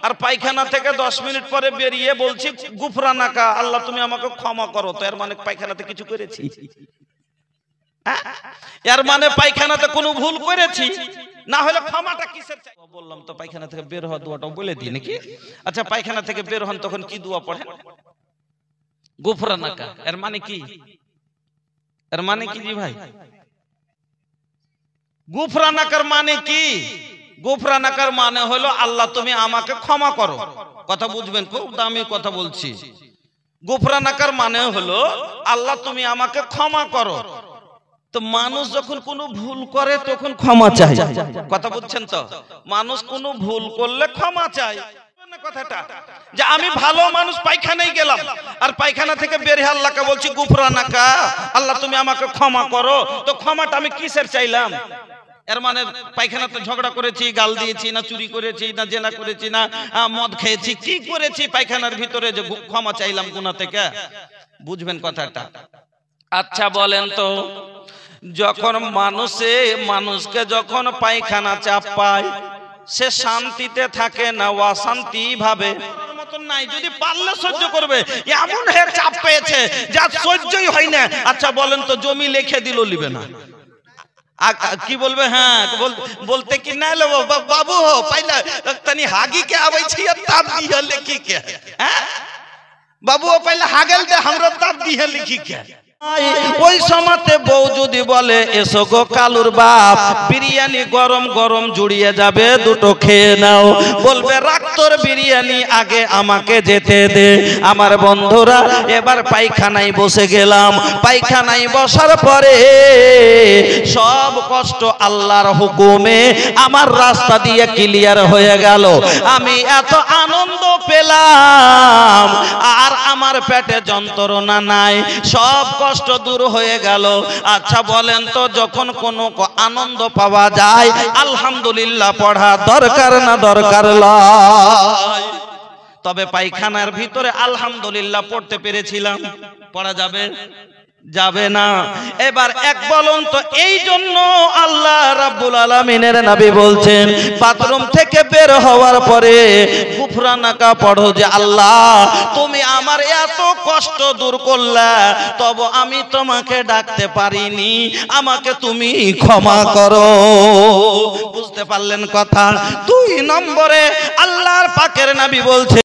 আর পায়খানা থেকে 10 মিনিট পরে বেরিয়ে বলছি গুফরানাকা, আল্লাহ তুমি আমাকে ক্ষমা করো, তো এর মানে পায়খানাতে কিছু করেছি? এর মানে পায়খানাতে কোনো ভুল করেছি, না হলে ক্ষমাটা কিসের চাই? বললাম তো পায়খানা থেকে বের হওয়া দোয়াটা বলে দিই নাকি? আচ্ছা, পায়খানা থেকে বের হন তখন কি দোয়া পড়েন? গুফরানাকা। এর মানে কি? এর মানে কি জি ভাই? গুফরানাকার মানে কি? গুফরানাকার মানে হলো আল্লাহ তুমি আমাকে ক্ষমা করো। কথা বুঝবেন, খুব দামি কথা বলছি। গুফরানাকার মানে হলো আল্লাহ তুমি আমাকে ক্ষমা করো। তো মানুষ যখন কোনো ভুল করে তখন ক্ষমা চায়। কথা বুঝছেন তো? মানুষ কোনো ভুল করলে ক্ষমা চায়। কথাটা যে আমি ভালো মানুষ, পায়খানায় গেলাম আর পায়খানা থেকে বের হয়ে আল্লাহকে বলছি গুফরানাকা, আল্লাহ তুমি আমাকে ক্ষমা করো, তো ক্ষমাটা আমি কিসের চাইলাম? এর মানে পায়খানাতে ঝগড়া করেছি, গাল দিয়েছি, না চুরি করেছি, না জেনা করেছি, না মদ খেয়েছি, কি করেছি পায়খানার ভিতরে যে ক্ষমা চাইলাম গুনাহ থেকে? বুঝবেন কথাটা? আচ্ছা বলেন তো, যখন মানুষকে যখন পায়খানা চাপ পায়, সে শান্তিতে থাকে না অশান্তি ভাবে? মতন নাই, যদি পারলে সহ্য করবে, এমন হের চাপ পেয়েছে যা সহ্যই হয় না। আচ্ছা বলেন তো, জমি লিখে দিল, লিবে না? কি বলবে? হ্যাঁ বলতে কি না বাবু হো পাইলা তনি হাগি के आबै छी तब दिया लिखी के, हैं बाबू पहले हागल दे हमरो तब दिया लिखी के। ওই সময়তে বউ যদি বলে এসো গো কালুর বাপ, বিরিয়ানি গরম গরম জুড়িয়ে যাবে, দুটো খেয়ে নাও, বলবে রাখ তোর বিরিয়ানি, আগে আমাকে যেতে দে। আমার বন্ধুরা, এবার পায়খানায় বসে গেলাম। পায়খানায় বসার পরে সব কষ্ট আল্লাহর হুকুমে আমার রাস্তা দিয়ে ক্লিয়ার হয়ে গেল। আমি এত আনন্দ পেলাম, আর আমার পেটে যন্ত্রণা নাই, সব কষ্ট দূর হয়ে গেল। আচ্ছা বলেন তো, যখন কোনো আনন্দ পাওয়া যায়, আলহামদুলিল্লাহ পড়া দরকার না দরকার নয়? তবে পায়খানার ভিতরে আলহামদুলিল্লাহ পড়তে পেরেছিলাম, পড়া যাবে? যাবে না। এবার এক বলুন তো, এই জন্য আল্লাহ রাব্বুল আলামিনের নবী বলছেন, বাথরুম থেকে বের হওয়ার পরে গুফরানাকা পড়ো, যে আল্লাহ তুমি আমার এত কষ্ট দূর করলা, তবে আমি তোমাকে ডাকতে পারিনি, আমাকে তুমি ক্ষমা করো। বুঝতে পারলেন কথা? 2 নম্বরে আল্লাহর পাকের নবী বলছে